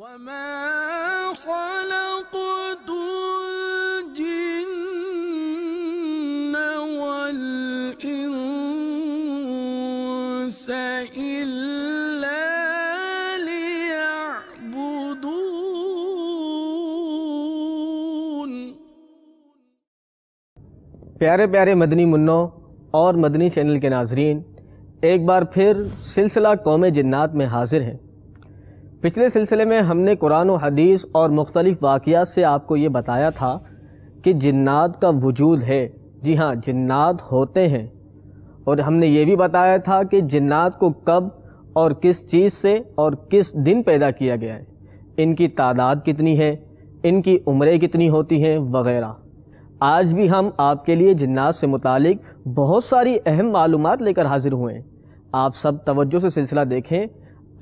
وَمَا خَلَقْتُ الْجِنَّ وَالْإِنسَ إِلَّا لِيَعْبُدُونِ۔ پیارے پیارے مدنی منوں اور مدنی چینل کے ناظرین، ایک بار پھر سلسلہ قوم جنات میں حاضر ہیں۔ پچھلے سلسلے میں ہم نے قرآن و حدیث اور مختلف واقعات سے آپ کو یہ بتایا تھا کہ جنات کا وجود ہے۔ جی ہاں، جنات ہوتے ہیں، اور ہم نے یہ بھی بتایا تھا کہ جنات کو کب اور کس چیز سے اور کس دن پیدا کیا گیا ہے، ان کی تعداد کتنی ہے، ان کی عمریں کتنی ہوتی ہیں وغیرہ۔ آج بھی ہم آپ کے لیے جنات سے متعلق بہت ساری اہم معلومات لے کر حاضر ہوئے ہیں۔ آپ سب توجہ سے سلسلہ دیکھیں۔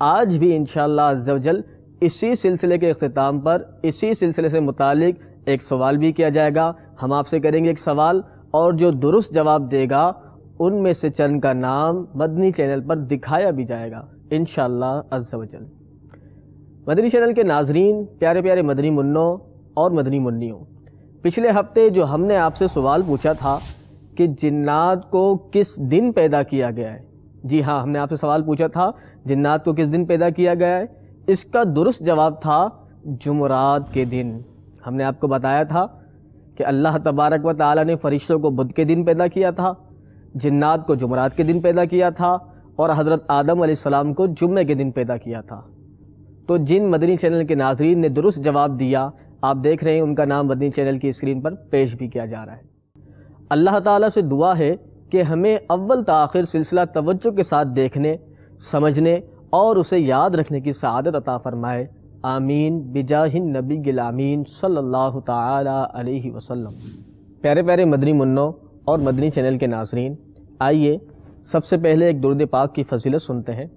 آج بھی انشاءاللہ عز و جل اسی سلسلے کے اختتام پر اسی سلسلے سے متعلق ایک سوال بھی کیا جائے گا۔ ہم آپ سے کریں گے ایک سوال، اور جو درست جواب دے گا ان میں سے چند کا نام مدنی چینل پر دکھایا بھی جائے گا انشاءاللہ عز و جل۔ مدنی چینل کے ناظرین، پیارے پیارے مدنی منوں اور مدنی منیوں، پچھلے ہفتے جو ہم نے آپ سے سوال پوچھا تھا کہ جنات کو کس دن پیدا کیا گیا ہے، جی ہاں، ہم نے آپ سے سوال پوچھا تھا جنات کو کس دن پیدا کیا گیا ہے۔ اس کا درست جواب تھا جمعرات کے دن۔ ہم نے آپ کو بتایا تھا کہ اللہ تبارک و تعالی نے فرشتوں کو بدھ کے دن پیدا کیا تھا، جنات کو جمعرات کے دن پیدا کیا تھا، اور حضرت آدم علیہ السلام کو جمعے کے دن پیدا کیا تھا۔ تو جن مدنی چینل کے ناظرین نے درست جواب دیا، آپ دیکھ رہے ہیں ان کا نام مدنی چینل کی اسکرین پر پیش بھی کیا جا رہا ہے۔ اللہ تعالیٰ سے دعا ہے کہ ہمیں اول تاخیر سلسلہ توجہ کے ساتھ دیکھنے، سمجھنے اور اسے یاد رکھنے کی سعادت عطا فرمائے، آمین بجاہ النبی الامین صلی اللہ تعالی علیہ وسلم۔ پیارے پیارے مدنی منوں اور مدنی چینل کے ناظرین، آئیے سب سے پہلے ایک درود پاک کی فضیلت سنتے ہیں۔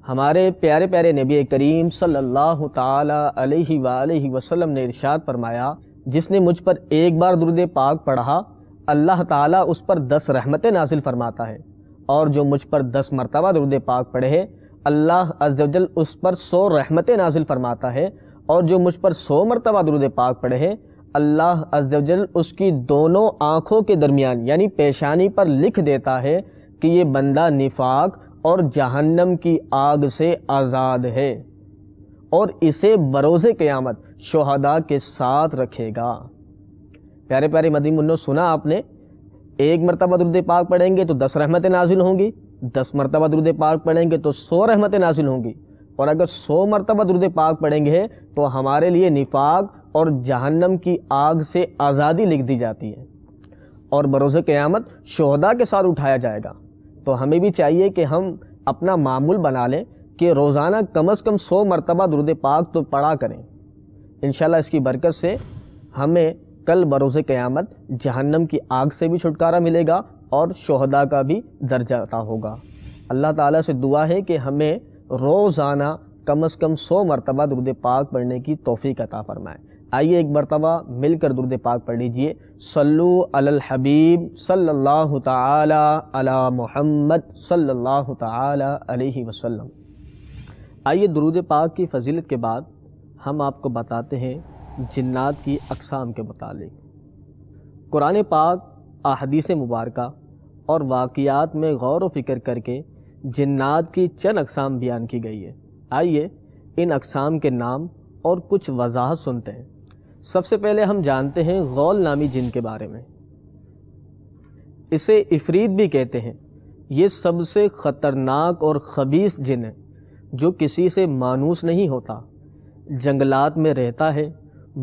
ہمارے پیارے پیارے نبی کریم صلی اللہ تعالی علیہ وآلہ وسلم نے ارشاد فرمایا، جس نے مجھ پر ایک بار درود پاک پڑھا اللہ تعالیٰ اس پر 10 رحمتیں نازل فرماتا ہے، اور جو مجھ پر 10 مرتبہ درود پاک پڑھے اللہ عز و جل اس پر 100 رحمتیں نازل فرماتا ہے، اور جو مجھ پر 100 مرتبہ درود پاک پڑھے اللہ عز و جل اس کی دونوں آنکھوں کے درمیان یعنی پیشانی پر لکھ دیتا ہے کہ یہ بندہ نفاق اور جہنم کی آگ سے آزاد ہے، اور اسے بروز قیامت شہداء کے ساتھ رکھے گا۔ پیارے پیارے مدنی منوں، سنا آپ نے، ایک مرتبہ درود پاک پڑھیں گے تو 10 رحمتیں نازل ہوں گی، 10 مرتبہ درود پاک پڑھیں گے تو 100 رحمتیں نازل ہوں گی، اور اگر 100 مرتبہ درود پاک پڑھیں گے تو ہمارے لیے نفاق اور جہنم کی آگ سے آزادی لکھ دی جاتی ہے، اور بروز قیامت شہداء کے ساتھ اٹھایا جائے گا۔ تو ہمیں بھی چاہیے کہ ہم اپنا معمول بنا لیں کہ روزانہ کم از کم 100 مرتبہ درود پاک تو پڑھا کریں۔ انشاءاللہ اس کی برکت سے ہمیں کل بروز قیامت جہنم کی آگ سے بھی چھٹکارا ملے گا اور شہداء کا بھی درجہ عطا ہوگا۔ اللہ تعالیٰ سے دعا ہے کہ ہمیں روزانہ کم از کم 100 مرتبہ درود پاک پڑھنے کی توفیق عطا فرمائے۔ آئیے ایک مرتبہ مل کر درود پاک پڑھ لیجئے۔ صلو علی الحبیب صلی اللہ تعالی علی محمد صلی اللہ تعالی علیہ وسلم۔ آئیے درود پاک کی فضیلت کے بعد ہم آپ کو بتاتے ہیں جنات کی اقسام کے متعلق۔ قرآن پاک، احادیث مبارکہ اور واقعات میں غور و فکر کر کے جنات کی چند اقسام بیان کی گئی ہے۔ آئیے ان اقسام کے نام اور کچھ وضاحت سنتے ہیں۔ سب سے پہلے ہم جانتے ہیں غول نامی جن کے بارے میں۔ اسے عفریت بھی کہتے ہیں۔ یہ سب سے خطرناک اور خبیث جن ہے جو کسی سے مانوس نہیں ہوتا، جنگلات میں رہتا ہے،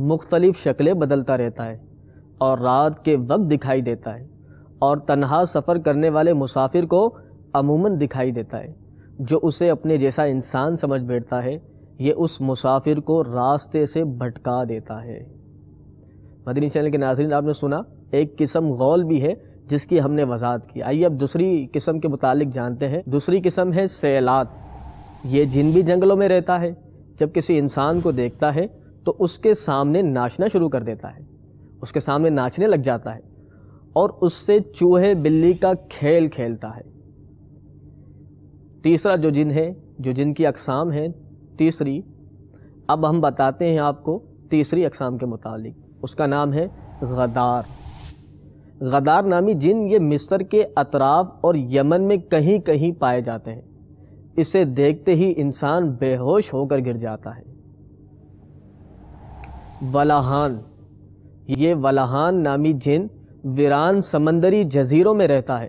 مختلف شکلیں بدلتا رہتا ہے، اور رات کے وقت دکھائی دیتا ہے، اور تنہا سفر کرنے والے مسافر کو عموماً دکھائی دیتا ہے۔ جو اسے اپنے جیسا انسان سمجھ بیٹھتا ہے یہ اس مسافر کو راستے سے بھٹکا دیتا ہے۔ مدنی چینل کے ناظرین، آپ نے سنا ایک قسم غول بھی ہے جس کی ہم نے وضاحت کی۔ آئیے اب دوسری قسم کے متعلق جانتے ہیں۔ دوسری قسم ہے سیلات۔ یہ جن بھی جنگلوں میں رہتا ہے، جب کسی انسان کو دیکھتا ہے تو اس کے سامنے ناچنا شروع کر دیتا ہے، اس کے سامنے ناچنے لگ جاتا ہے، اور اس سے چوہے بلی کا کھیل کھیلتا ہے۔ تیسرا جو جن ہے، جو جن کی اقسام ہیں، تیسری اب ہم بتاتے ہیں آپ کو تیسری اقسام کے متعلق، اس کا نام ہے غدار۔ غدار نامی جن یہ مصر کے اطراف اور یمن میں کہیں کہیں پائے جاتے ہیں، اسے دیکھتے ہی انسان بے ہوش ہو کر گر جاتا ہے۔ ولاحان، یہ ولاحان نامی جن ویران سمندری جزیروں میں رہتا ہے۔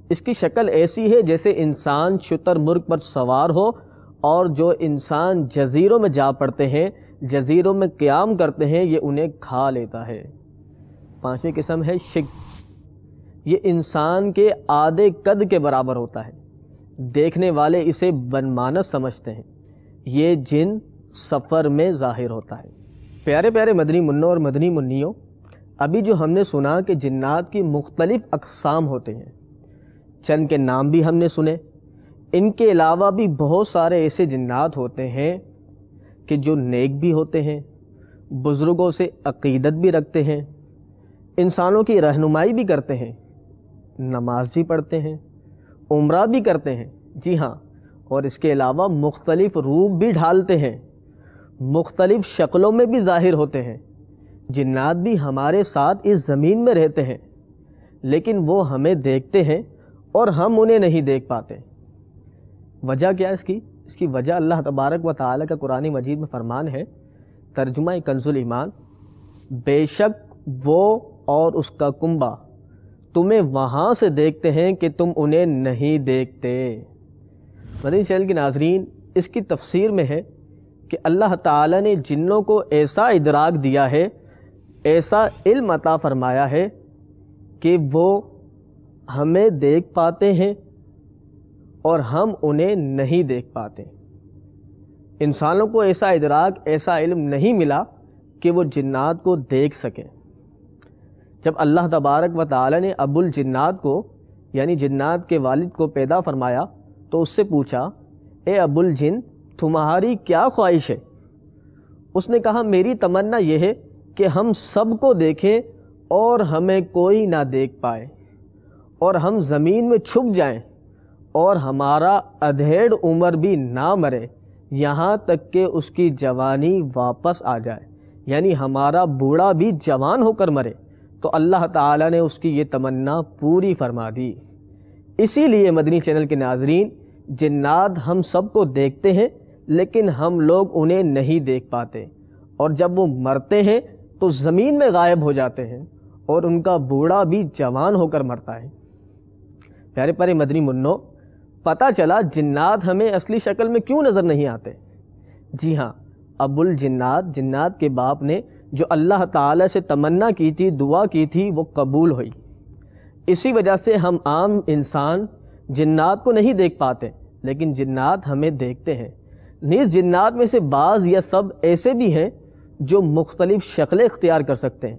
اس کی شکل ایسی ہے جیسے انسان شتر مرغ پر سوار ہو، اور جو انسان جزیروں میں جا پڑتے ہیں، جزیروں میں قیام کرتے ہیں، یہ انہیں کھا لیتا ہے۔ پانچویں قسم ہے شک۔ یہ انسان کے آدھے قد کے برابر ہوتا ہے، دیکھنے والے اسے بنمانس سمجھتے ہیں۔ یہ جن سفر میں ظاہر ہوتا ہے۔ پیارے پیارے مدنی منوں اور مدنی منیوں، ابھی جو ہم نے سنا کہ جنات کی مختلف اقسام ہوتے ہیں، چند کے نام بھی ہم نے سنے۔ ان کے علاوہ بھی بہت سارے ایسے جنات ہوتے ہیں کہ جو نیک بھی ہوتے ہیں، بزرگوں سے عقیدت بھی رکھتے ہیں، انسانوں کی رہنمائی بھی کرتے ہیں، نماز بھی پڑھتے ہیں، عمرہ بھی کرتے ہیں، جی ہاں، اور اس کے علاوہ مختلف روپ بھی ڈھالتے ہیں، مختلف شکلوں میں بھی ظاہر ہوتے ہیں۔ جنات بھی ہمارے ساتھ اس زمین میں رہتے ہیں، لیکن وہ ہمیں دیکھتے ہیں اور ہم انہیں نہیں دیکھ پاتے۔ وجہ کیا ہے اس کی وجہ اللہ تبارک و تعالیٰ کا قرآن مجید میں فرمان ہے، ترجمہ کنز الایمان، بے شک وہ اور اس کا کنبہ تمہیں وہاں سے دیکھتے ہیں کہ تم انہیں نہیں دیکھتے۔ مدنی چینل کے ناظرین، اس کی تفسیر میں ہے کہ اللہ تعالیٰ نے جنوں کو ایسا ادراک دیا ہے، ایسا علم عطا فرمایا ہے کہ وہ ہمیں دیکھ پاتے ہیں اور ہم انہیں نہیں دیکھ پاتے۔ انسانوں کو ایسا ادراک، ایسا علم نہیں ملا کہ وہ جنات کو دیکھ سکیں۔ جب اللہ تبارک و تعالی نے ابو الجنات کو، یعنی جنات کے والد کو پیدا فرمایا تو اس سے پوچھا، اے ابو الجن، تمہاری کیا خواہش ہے؟ اس نے کہا، میری تمنا یہ ہے کہ ہم سب کو دیکھیں اور ہمیں کوئی نہ دیکھ پائے، اور ہم زمین میں چھپ جائیں، اور ہمارا ادھیڑ عمر بھی نہ مرے یہاں تک کہ اس کی جوانی واپس آ جائے، یعنی ہمارا بوڑھا بھی جوان ہو کر مرے۔ تو اللہ تعالیٰ نے اس کی یہ تمنا پوری فرما دی۔ اسی لیے مدنی چینل کے ناظرین، جنات ہم سب کو دیکھتے ہیں، لیکن ہم لوگ انہیں نہیں دیکھ پاتے، اور جب وہ مرتے ہیں تو زمین میں غائب ہو جاتے ہیں، اور ان کا بوڑھا بھی جوان ہو کر مرتا ہے۔ پیارے پیارے مدنی منوں، پتہ چلا جنات ہمیں اصلی شکل میں کیوں نظر نہیں آتے۔ جی ہاں، ابو الجنات، جنات کے باپ نے جو اللہ تعالیٰ سے تمنا کی تھی، دعا کی تھی، وہ قبول ہوئی۔ اسی وجہ سے ہم عام انسان جنات کو نہیں دیکھ پاتے، لیکن جنات ہمیں دیکھتے ہیں۔ نیز جنات میں سے بعض یا سب ایسے بھی ہیں جو مختلف شکلیں اختیار کر سکتے ہیں۔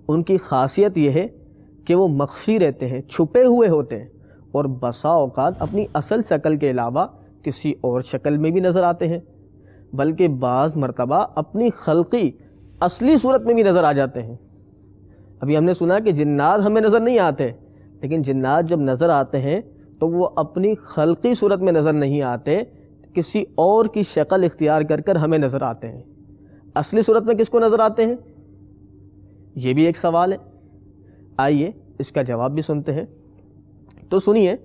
ان کی خاصیت یہ ہے کہ وہ مخفی رہتے ہیں، چھپے ہوئے ہوتے ہیں، اور بسا اوقات اپنی اصل شکل کے علاوہ کسی اور شکل میں بھی نظر آتے ہیں، بلکہ بعض مرتبہ اپنی خلقی اصلی صورت میں بھی نظر آ جاتے ہیں۔ ابھی ہم نے سنا کہ جنات ہمیں نظر نہیں آتے، لیکن جنات جب نظر آتے ہیں تو وہ اپنی خلقی صورت میں نظر نہیں آتے، کسی اور کی شکل اختیار کر کر ہمیں نظر آتے ہیں۔ اصلی صورت میں کس کو نظر آتے ہیں؟ یہ بھی ایک سوال ہے، آئیے اس کا جواب بھی سنتے ہیں۔ تو سنیے،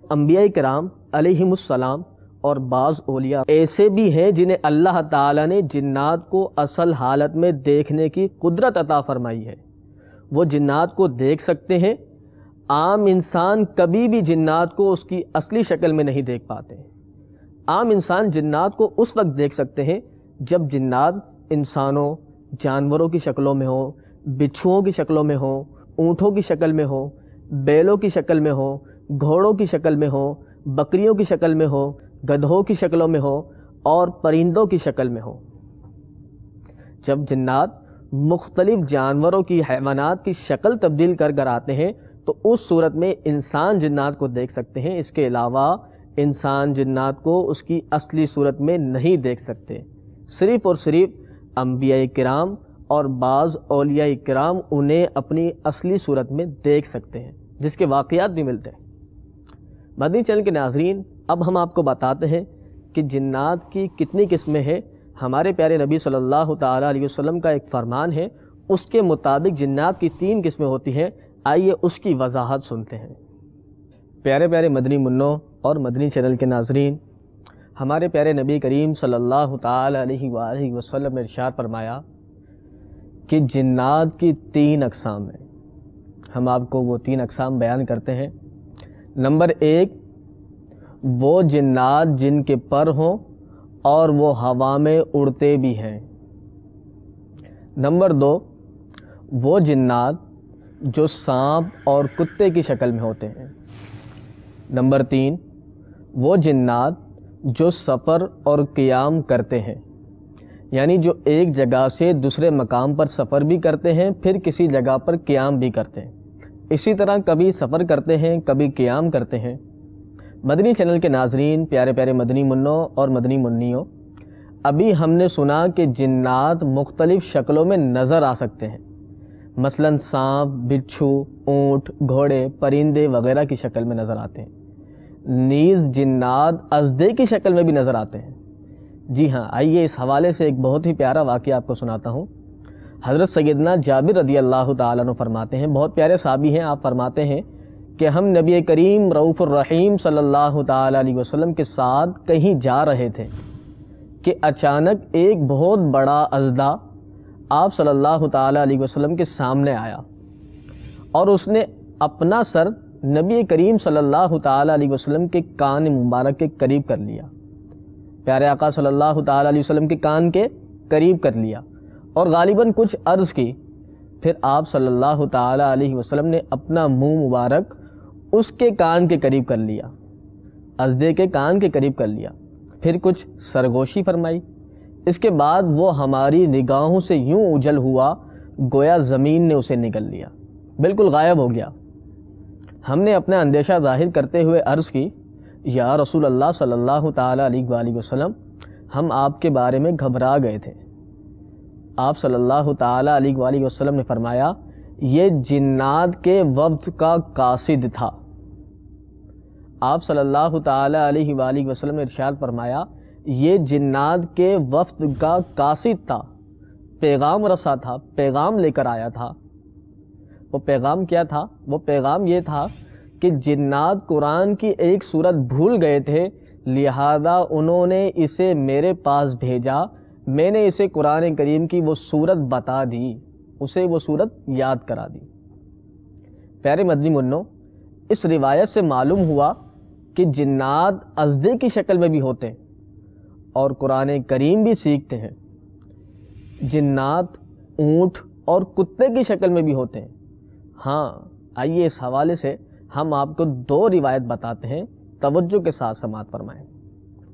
انبیاء کرام علیہم السلام اور بعض اولیاء ایسے بھی ہیں جنہیں اللہ تعالیٰ نے جنات کو اصل حالت میں دیکھنے کی قدرت عطا فرمائی ہے۔ وہ جنات کو دیکھ سکتے ہیں۔ عام انسان کبھی بھی جنات کو اس کی اصلی شکل میں نہیں دیکھ پاتے۔ عام انسان جنات کو اس وقت دیکھ سکتے ہیں جب جنات انسانوں، جانوروں کی شکلوں میں ہوں، بچھوؤں کی شکلوں میں ہوں، اونٹوں کی شکل میں ہوں، بیلوں کی شکل میں ہوں، گھوڑوں کی شکل میں ہوں، بکریوں کی شکل میں ہوں، گدھوں کی شکلوں میں ہوں، اور پرندوں کی شکل میں ہوں۔ جب جنات مختلف جانوروں کی، حیوانات کی شکل تبدیل کر کر آتے ہیں تو اس صورت میں انسان جنات کو دیکھ سکتے ہیں۔ اس کے علاوہ انسان جنات کو اس کی اصلی صورت میں نہیں دیکھ سکتے۔ صرف اور صرف انبیاء کرام اور بعض اولیاء کرام انہیں اپنی اصلی صورت میں دیکھ سکتے ہیں، جس کے واقعات بھی ملتے ہیں۔ مدنی چینل کے ناظرین، اب ہم آپ کو بتاتے ہیں کہ جنات کی کتنی قسمیں ہیں۔ ہمارے پیارے نبی صلی اللہ تعالیٰ علیہ وسلم کا ایک فرمان ہے، اس کے مطابق جنات کی 3 قسمیں ہوتی ہیں۔ آئیے اس کی وضاحت سنتے ہیں۔ پیارے پیارے مدنی منوں اور مدنی چینل کے ناظرین، ہمارے پیارے نبی کریم صلی اللہ تعالیٰ علیہ وآلہ وسلم نے ارشاد فرمایا کہ جنات کی 3 اقسام ہیں۔ ہم آپ کو وہ 3 اقسام بیان کرتے ہیں۔ نمبر 1، وہ جنات جن کے پر ہوں اور وہ ہوا میں اڑتے بھی ہیں۔ نمبر 2، وہ جنات جو سانپ اور کتے کی شکل میں ہوتے ہیں۔ نمبر 3، وہ جنات جو سفر اور قیام کرتے ہیں، یعنی جو ایک جگہ سے دوسرے مقام پر سفر بھی کرتے ہیں، پھر کسی جگہ پر قیام بھی کرتے ہیں۔ اسی طرح کبھی سفر کرتے ہیں، کبھی قیام کرتے ہیں۔ مدنی چینل کے ناظرین، پیارے پیارے مدنی منوں اور مدنی منیوں، ابھی ہم نے سنا کہ جنات مختلف شکلوں میں نظر آ سکتے ہیں، مثلا سانپ، بچھو، اونٹ، گھوڑے، پرندے وغیرہ کی شکل میں نظر آتے ہیں۔ نیز جنات ازدے کی شکل میں بھی نظر آتے ہیں۔ جی ہاں، آئیے اس حوالے سے ایک بہت ہی پیارا واقعہ آپ کو سناتا ہوں۔ حضرت سیدنا جابر رضی اللہ تعالیٰ عنہ فرماتے ہیں، بہت پیارے صحابی ہیں، آپ فرماتے ہیں کہ ہم نبی کریم رؤوف الرحیم صلی اللہ تعالیٰ علیہ وسلم کے ساتھ کہیں جا رہے تھے کہ اچانک ایک بہت بڑا اژدھا آپ صلی اللہ تعالیٰ علیہ وسلم کے سامنے آیا اور اس نے اپنا سر نبی کریم صلی اللہ تعالیٰ علیہ وسلم کے کان مبارک کے قریب کر لیا، پیارے آقا صلی اللہ تعالیٰ علیہ وسلم کے کان کے قریب کر لیا اور غالباً کچھ عرض کی۔ پھر آپ صلی اللہ تعالیٰ علیہ وسلم نے اپنا منہ مبارک اس کے کان کے قریب کر لیا، اژدھے کے کان کے قریب کر لیا، پھر کچھ سرگوشی فرمائی۔ اس کے بعد وہ ہماری نگاہوں سے یوں اجل ہوا گویا زمین نے اسے نگل لیا، بالکل غائب ہو گیا۔ ہم نے اپنا اندیشہ ظاہر کرتے ہوئے عرض کی، یا رسول اللہ صلی اللہ تعالیٰ علیہ وآلہ وسلم، ہم آپ کے بارے میں گھبرا گئے تھے۔ آپ صلی اللہ تعالیٰ علیہ وآلہ وسلم نے فرمایا، یہ جنات کے وفد کا قاصد تھا۔ آپ صلی اللہ تعالیٰ علیہ وآلہ وسلم نے ارشاد فرمایا، یہ جنات کے وفد کا قاصد تھا، پیغام رسا تھا، پیغام لے کر آیا تھا۔ وہ پیغام کیا تھا؟ وہ پیغام یہ تھا کہ جنات قرآن کی ایک سورت بھول گئے تھے، لہذا انہوں نے اسے میرے پاس بھیجا، میں نے اسے قرآن کریم کی وہ سورت بتا دی، اسے وہ سورت یاد کرا دی۔ پیارے مدنی منوں، اس روایت سے معلوم ہوا کہ جنات ازدے کی شکل میں بھی ہوتے ہیں اور قرآن کریم بھی سیکھتے ہیں۔ جنات اونٹ اور کتے کی شکل میں بھی ہوتے ہیں۔ ہاں، آئیے اس حوالے سے ہم آپ کو 2 روایت بتاتے ہیں، توجہ کے ساتھ سماعت فرمائیں۔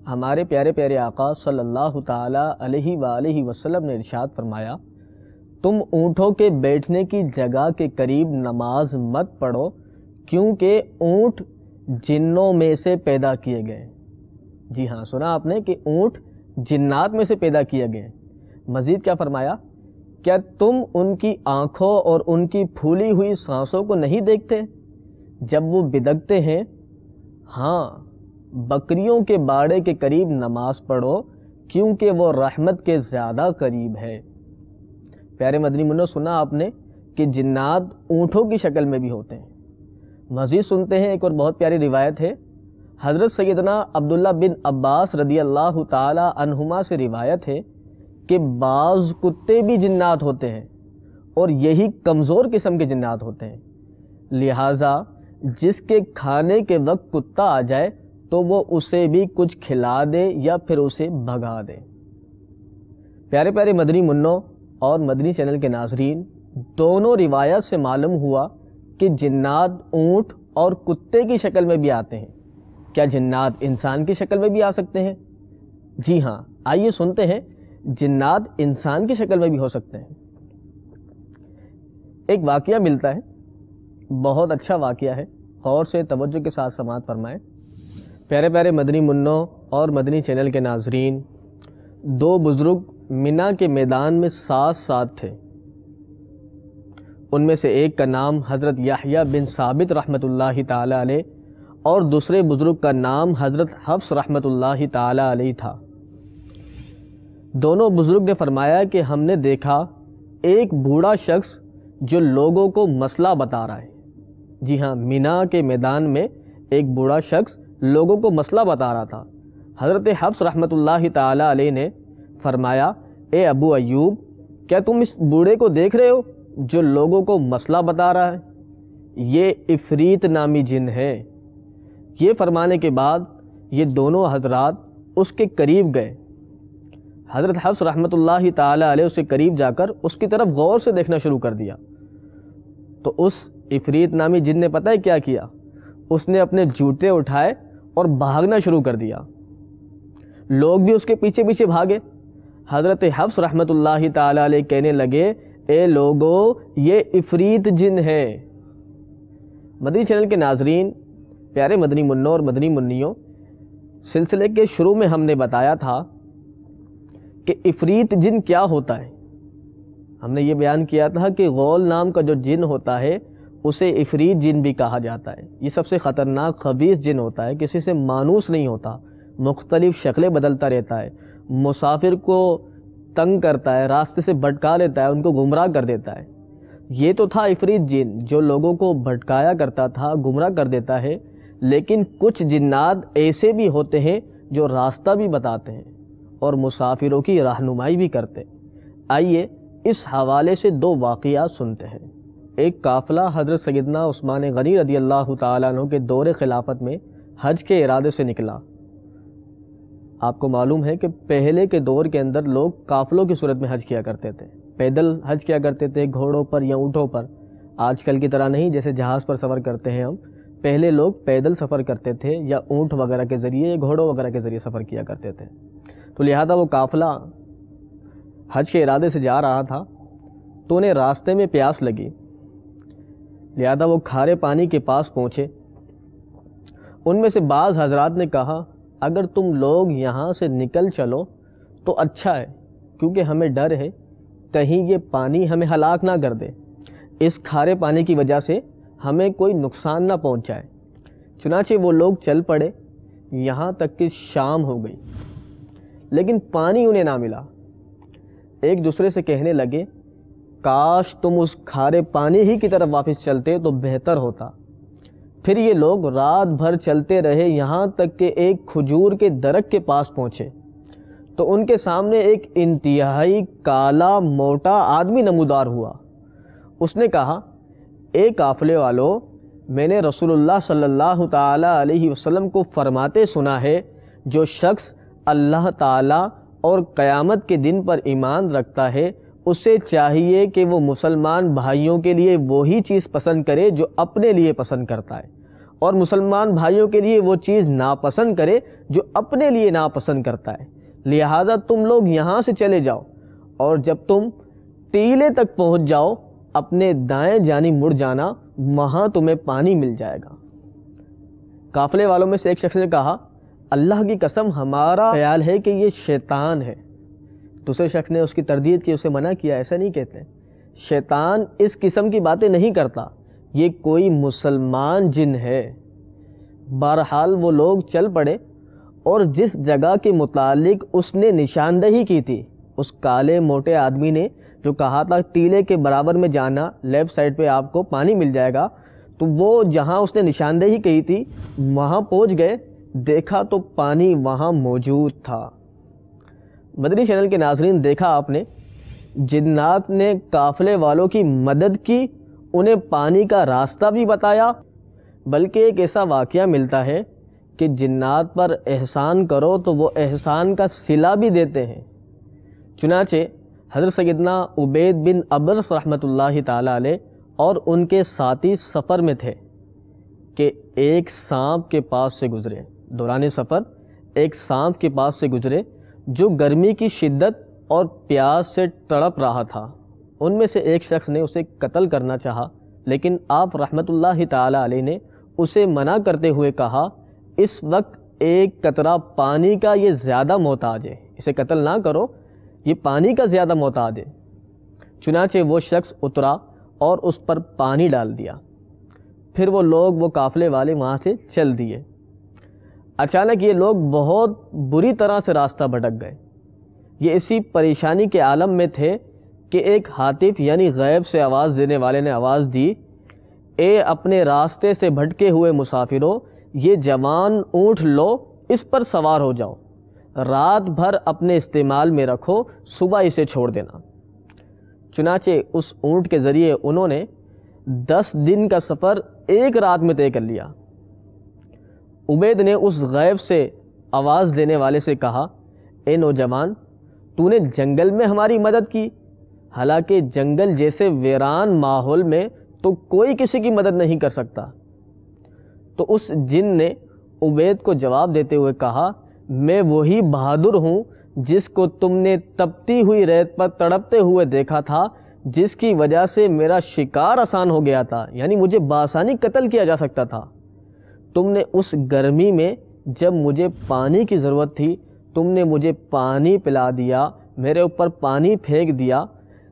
ہمارے پیارے پیارے آقا صلی اللہ تعالیٰ علیہ وآلہ وسلم نے ارشاد فرمایا، تم اونٹوں کے بیٹھنے کی جگہ کے قریب نماز مت پڑھو، کیونکہ اونٹ جنوں میں سے پیدا کیے گئے۔ جی ہاں، سنا آپ نے کہ اونٹ جنات میں سے پیدا کیے گئے۔ مزید کیا فرمایا؟ کیا تم ان کی آنکھوں اور ان کی پھولی ہوئی سانسوں کو نہیں دیکھتے جب وہ بدکتے ہیں؟ ہاں، بکریوں کے باڑے کے قریب نماز پڑھو، کیونکہ وہ رحمت کے زیادہ قریب ہے۔ پیارے مدنی منوں، سنا آپ نے کہ جنات اونٹوں کی شکل میں بھی ہوتے ہیں۔ مزید سنتے ہیں، ایک اور بہت پیاری روایت ہے۔ حضرت سیدنا عبداللہ بن عباس رضی اللہ تعالی عنہما سے روایت ہے کہ بعض کتے بھی جنات ہوتے ہیں اور یہی کمزور قسم کے جنات ہوتے ہیں، لہٰذا جس کے کھانے کے وقت کتا آ جائے تو وہ اسے بھی کچھ کھلا دے یا پھر اسے بھگا دے۔ پیارے پیارے مدنی منوں اور مدنی چینل کے ناظرین، دونوں روایت سے معلوم ہوا کہ جنات اونٹ اور کتے کی شکل میں بھی آتے ہیں۔ کیا جنات انسان کی شکل میں بھی آ سکتے ہیں؟ جی ہاں، آئیے سنتے ہیں، جنات انسان کی شکل میں بھی ہو سکتے ہیں۔ ایک واقعہ ملتا ہے، بہت اچھا واقعہ ہے، غور سے توجہ کے ساتھ سماعت فرمائیں۔ پیارے پیارے مدنی منوں اور مدنی چینل کے ناظرین، 2 بزرگ منی کے میدان میں ساتھ ساتھ تھے۔ ان میں سے ایک کا نام حضرت یحییٰ بن ثابت رحمۃ اللہ تعالی علیہ اور دوسرے بزرگ کا نام حضرت حفص رحمۃ اللہ تعالی علیہ تھا۔ دونوں بزرگ نے فرمایا کہ ہم نے دیکھا ایک بوڑھا شخص جو لوگوں کو مسئلہ بتا رہا ہے۔ جی ہاں، مینا کے میدان میں ایک بوڑھا شخص لوگوں کو مسئلہ بتا رہا تھا۔ حضرت حفص رحمۃ اللہ تعالی علیہ نے فرمایا، اے ابو ایوب، کیا تم اس بوڑھے کو دیکھ رہے ہو جو لوگوں کو مسئلہ بتا رہا ہے؟ یہ عفریت نامی جن ہے۔ یہ فرمانے کے بعد یہ دونوں حضرات اس کے قریب گئے۔ حضرت حفص رحمۃ اللہ تعالی علیہ اس کے قریب جا کر اس کی طرف غور سے دیکھنا شروع کر دیا تو اس عفریت نامی جن نے پتہ ہے کیا کیا؟ اس نے اپنے جوتے اٹھائے اور بھاگنا شروع کر دیا۔ لوگ بھی اس کے پیچھے پیچھے بھاگے۔ حضرت حفص رحمۃ اللہ تعالی علیہ کہنے لگے، اے لوگو، یہ عفریت جن ہے۔ مدنی چینل کے ناظرین، پیارے مدنی منوں اور مدنی منیوں، سلسلے کے شروع میں ہم نے بتایا تھا کہ عفریت جن کیا ہوتا ہے۔ ہم نے یہ بیان کیا تھا کہ غول نام کا جو جن ہوتا ہے اسے عفریت جن بھی کہا جاتا ہے۔ یہ سب سے خطرناک خبیث جن ہوتا ہے، کسی سے مانوس نہیں ہوتا، مختلف شکلیں بدلتا رہتا ہے، مسافر کو تنگ کرتا ہے، راستے سے بھٹکا لیتا ہے، ان کو گمراہ کر دیتا ہے۔ یہ تو تھا عفریت جن جو لوگوں کو بھٹکایا کرتا تھا، گمراہ کر دیتا ہے۔ لیکن کچھ جنات ایسے بھی ہوتے ہیں جو راستہ بھی بتاتے ہیں اور مسافروں کی رہنمائی بھی کرتے ہیں۔ آئیے اس حوالے سے دو واقعات سنتے ہیں۔ ایک قافلہ حضرت سیدنا عثمان غنی رضی اللہ تعالیٰ عنہ کے دور خلافت میں حج کے ارادے سے نکلا۔ آپ کو معلوم ہے کہ پہلے کے دور کے اندر لوگ قافلوں کی صورت میں حج کیا کرتے تھے، پیدل حج کیا کرتے تھے، گھوڑوں پر یا اونٹوں پر۔ آج کل کی طرح نہیں جیسے جہاز پر سفر کرتے ہیں ہم، پہلے لوگ پیدل سفر کرتے تھے یا اونٹ وغیرہ کے ذریعے یا گھوڑوں وغیرہ کے ذریعے سفر کیا کرتے تھے۔ تو لہذا وہ قافلہ حج کے ارادے سے جا رہا تھا تو انہیں راستے میں پیاس لگی، لہذا وہ کھارے پانی کے پاس پہنچے۔ ان میں سے بعض حضرات نے کہا، اگر تم لوگ یہاں سے نکل چلو تو اچھا ہے، کیونکہ ہمیں ڈر ہے کہیں یہ پانی ہمیں ہلاک نہ کر دے، اس کھارے پانی کی وجہ سے ہمیں کوئی نقصان نہ پہنچائے۔ چنانچہ وہ لوگ چل پڑے، یہاں تک کہ شام ہو گئی، لیکن پانی انہیں نہ ملا۔ ایک دوسرے سے کہنے لگے، کاش تم اس کھارے پانی ہی کی طرف واپس چلتے تو بہتر ہوتا۔ پھر یہ لوگ رات بھر چلتے رہے، یہاں تک کہ ایک کھجور کے درخت کے پاس پہنچے تو ان کے سامنے ایک انتہائی کالا موٹا آدمی نمودار ہوا۔ اس نے کہا، اے قافلے والو، میں نے رسول اللہ صلی اللہ تعالی علیہ وسلم کو فرماتے سنا ہے، جو شخص اللہ تعالیٰ اور قیامت کے دن پر ایمان رکھتا ہے اسے چاہیے کہ وہ مسلمان بھائیوں کے لیے وہی چیز پسند کرے جو اپنے لیے پسند کرتا ہے، اور مسلمان بھائیوں کے لیے وہ چیز ناپسند کرے جو اپنے لیے ناپسند کرتا ہے۔ لہذا تم لوگ یہاں سے چلے جاؤ، اور جب تم ٹیلے تک پہنچ جاؤ اپنے دائیں جانب مڑ جانا، وہاں تمہیں پانی مل جائے گا۔ قافلے والوں میں سے ایک شخص نے کہا، اللہ کی قسم ہمارا خیال ہے کہ یہ شیطان ہے۔ دوسرے شخص نے اس کی تردید کی، اسے منع کیا، ایسا نہیں کہتے، شیطان اس قسم کی باتیں نہیں کرتا، یہ کوئی مسلمان جن ہے۔ بہرحال وہ لوگ چل پڑے، اور جس جگہ کے متعلق اس نے نشاندہی کی تھی، اس کالے موٹے آدمی نے جو کہا تھا ٹیلے کے برابر میں جانا، لیفٹ سائڈ پہ آپ کو پانی مل جائے گا، تو وہ جہاں اس نے نشاندہی کی تھی وہاں پہنچ گئے، دیکھا تو پانی وہاں موجود تھا۔ مدنی چینل کے ناظرین، دیکھا آپ نے، جنات نے قافلے والوں کی مدد کی، انہیں پانی کا راستہ بھی بتایا، بلکہ ایک ایسا واقعہ ملتا ہے کہ جنات پر احسان کرو تو وہ احسان کا صلہ بھی دیتے ہیں۔ چنانچہ حضرت سیدنا عبید بن ابرس رحمۃ اللہ تعالی علیہ اور ان کے ساتھی سفر میں تھے کہ ایک سانپ کے پاس سے گزرے، دوران سفر ایک سانپ کے پاس سے گزرے جو گرمی کی شدت اور پیاس سے تڑپ رہا تھا۔ ان میں سے ایک شخص نے اسے قتل کرنا چاہا، لیکن آپ رحمۃ اللہ تعالی علیہ نے اسے منع کرتے ہوئے کہا، اس وقت ایک قطرہ پانی کا یہ زیادہ محتاج ہے، اسے قتل نہ کرو، یہ پانی کا زیادہ محتاج ہے۔ چنانچہ وہ شخص اترا اور اس پر پانی ڈال دیا۔ پھر وہ لوگ، وہ قافلے والے وہاں سے چل دیے۔ اچانک یہ لوگ بہت بری طرح سے راستہ بھٹک گئے، یہ اسی پریشانی کے عالم میں تھے کہ ایک ہاتف یعنی غیب سے آواز دینے والے نے آواز دی، اے اپنے راستے سے بھٹکے ہوئے مسافروں، یہ جوان اونٹ لو، اس پر سوار ہو جاؤ، رات بھر اپنے استعمال میں رکھو، صبح اسے چھوڑ دینا۔ چنانچہ اس اونٹ کے ذریعے انہوں نے 10 دن کا سفر ایک رات میں طے کر لیا۔ عبید نے اس غیب سے آواز دینے والے سے کہا، اے نوجوان، تو نے جنگل میں ہماری مدد کی، حالانکہ جنگل جیسے ویران ماحول میں تو کوئی کسی کی مدد نہیں کر سکتا۔ تو اس جن نے عبید کو جواب دیتے ہوئے کہا، میں وہی بہادر ہوں جس کو تم نے تپتی ہوئی ریت پر تڑپتے ہوئے دیکھا تھا، جس کی وجہ سے میرا شکار آسان ہو گیا تھا، یعنی مجھے بآسانی قتل کیا جا سکتا تھا۔ تم نے اس گرمی میں جب مجھے پانی کی ضرورت تھی، تم نے مجھے پانی پلا دیا، میرے اوپر پانی پھینک دیا۔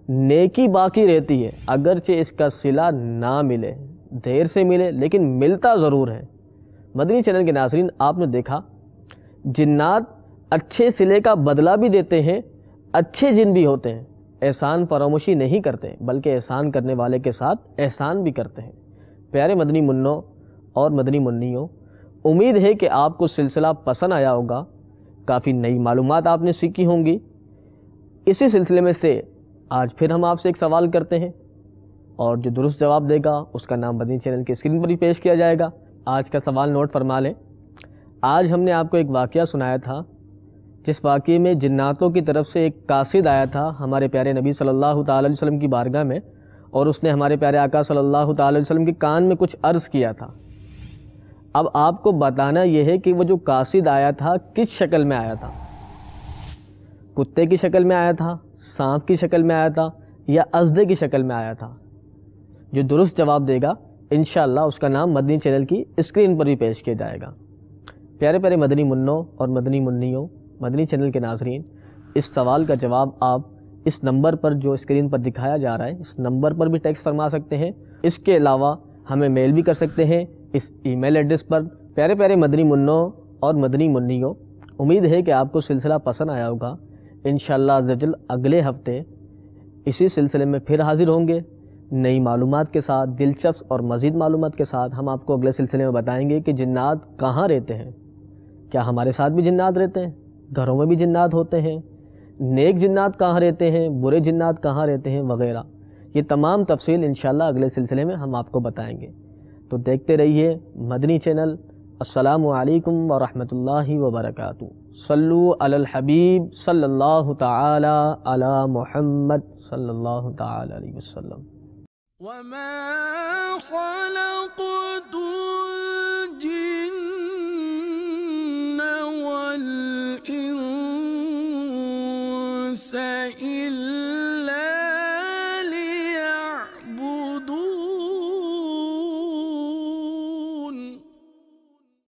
نیکی باقی رہتی ہے، اگرچہ اس کا صلہ نہ ملے، دیر سے ملے لیکن ملتا ضرور ہے۔ مدنی چینل کے ناظرین، آپ نے دیکھا جنات اچھے صلے کا بدلہ بھی دیتے ہیں، اچھے جن بھی ہوتے ہیں، احسان فراموشی نہیں کرتے بلکہ احسان کرنے والے کے ساتھ احسان بھی کرتے ہیں۔ پیارے مدنی منوں اور مدنی منیوں، امید ہے کہ آپ کو سلسلہ پسند آیا ہوگا، کافی نئی معلومات آپ نے سیکھی ہوں گی۔ اسی سلسلے میں سے آج پھر ہم آپ سے ایک سوال کرتے ہیں، اور جو درست جواب دے گا اس کا نام مدنی چینل کی اسکرین پر ہی پیش کیا جائے گا۔ آج کا سوال نوٹ فرما لیں۔ آج ہم نے آپ کو ایک واقعہ سنایا تھا، جس واقعے میں جناتوں کی طرف سے ایک قاصد آیا تھا ہمارے پیارے نبی صلی اللہ تعالی علیہ وسلم کی بارگاہ میں، اور اس نے ہمارے پیارے آقا صلی اللہ تعالی علیہ وسلم کے کان میں کچھ عرض کیا تھا۔ اب آپ کو بتانا یہ ہے کہ وہ جو قاصد آیا تھا کس شکل میں آیا تھا، کتے کی شکل میں آیا تھا، سانپ کی شکل میں آیا تھا، یا اژدے کی شکل میں آیا تھا؟ جو درست جواب دے گا انشاءاللہ اس کا نام مدنی چینل کی اسکرین پر بھی پیش کیا جائے گا۔ پیارے پیارے مدنی منوں اور مدنی منیوں، مدنی چینل کے ناظرین، اس سوال کا جواب آپ اس نمبر پر جو اسکرین پر دکھایا جا رہا ہے، اس نمبر پر بھی ٹیکسٹ فرما سکتے ہیں۔ اس کے علاوہ ہمیں میل بھی کر سکتے ہیں اس ای میل ایڈریس پر۔ پیارے پیارے مدنی منوں اور مدنی منیوں، امید ہے کہ آپ کو سلسلہ پسند آیا ہوگا۔ انشاءاللہ عز و جل اگلے ہفتے اسی سلسلے میں پھر حاضر ہوں گے، نئی معلومات کے ساتھ، دلچسپ اور مزید معلومات کے ساتھ۔ ہم آپ کو اگلے سلسلے میں بتائیں گے کہ جنات کہاں رہتے ہیں، کیا ہمارے ساتھ بھی جنات رہتے ہیں، گھروں میں بھی جنات ہوتے ہیں، نیک جنات کہاں رہتے ہیں، برے جنات کہاں رہتے ہیں، وغیرہ۔ یہ تمام تفصیل انشاءاللہ اگلے سلسلے میں ہم آپ کو بتائیں گے۔ تو دیکھتے رہیے مدنی چینل۔ السلام علیکم ورحمۃ اللہ وبرکاتہ۔ صلو علی الحبیب صلی اللہ تعالی علی محمد صلی اللہ تعالی علیہ وسلم۔ وما خلقت الجن والإنس إلا